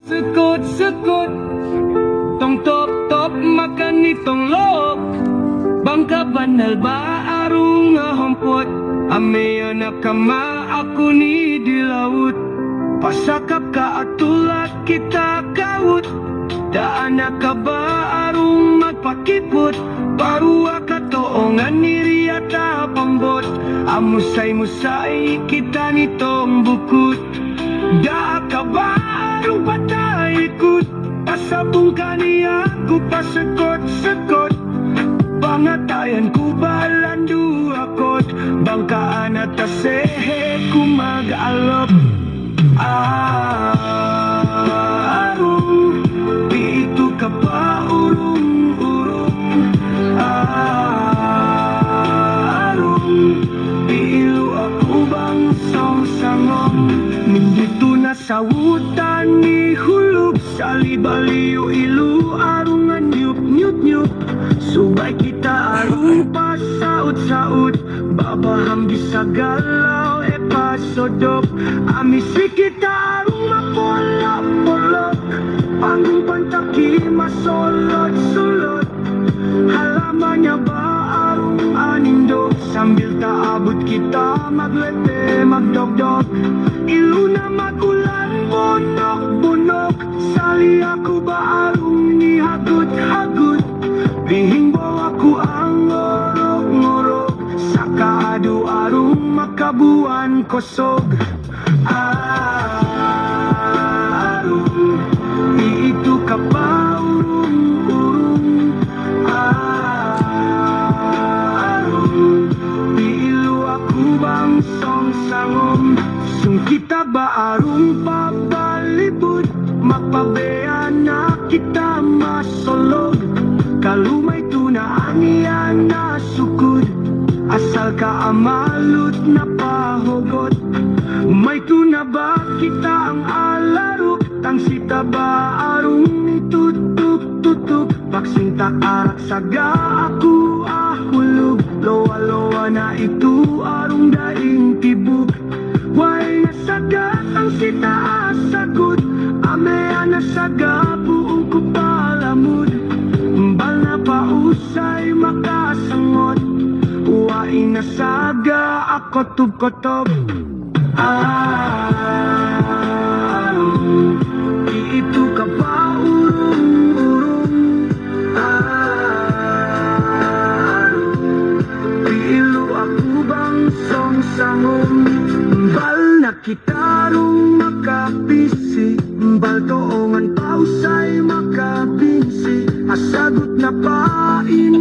Sekut-sekut tong top-top makan itong loob. Bangka banal ba arong ngahampot. Ameyo na kama ako ni di laut. Pasakap ka atulat kita kawut. Daan na ka ba arong magpakipot. Parua ka toongan ni Riyata pambot. Amusay-musay kita nitong bukut. Da ka ba arong patayikut. Pasabong ka niya ko pasekot-sekot. Pangatayan ko balandu akot. Bangkaan at tasehe ko mag-alop. Arong dito ka pa urong-urong. Arong piilo ako bang song-sangong. Nindito na sa wutan ni hulog. Sa libaliw ilu arungan nyup-nyup-nyup. Subay kita arong pasaot-saot. Babaham di sa galaw e pasodop. Amisi kita arong mapolok-polok. Panggung pantaki masolot-solot. Halaman niya ba arong anindog. Sambil taabot kita maglete magdogdog. Ilu na magulan bunok-bunok. Sali ako ba arong nihagot-hagot. Bihingbaw ako ang ngorok-ngorok. Sa kaado arong makabuan kosog. Arong iito ka pa urong-urong. Arong piilo ako bang song-sangom. Sungkita ba arong papalibot. Magpabaya na kita masolog. Kalumay tunaan niya na sukod. Asal ka amalut na pahugot. May tuna ba kita ang alarok. Tangsita ba arong tutuk-tutuk. Pagsinta arak saga ako ahulog. Lowa-lowa na ito arong daing tibuk. Way nasaga ang sita asagot. Amea nasaga buong kupalamod. Mbal na pausay makasangot. Uwain na saga ako tub-kotob. Arong iito ka ba urong-urong. Arong piilo ako bang song-sangom. Mbal na kita rong makapisi. Mbal toongan pausay makabinsi. Asagot na pain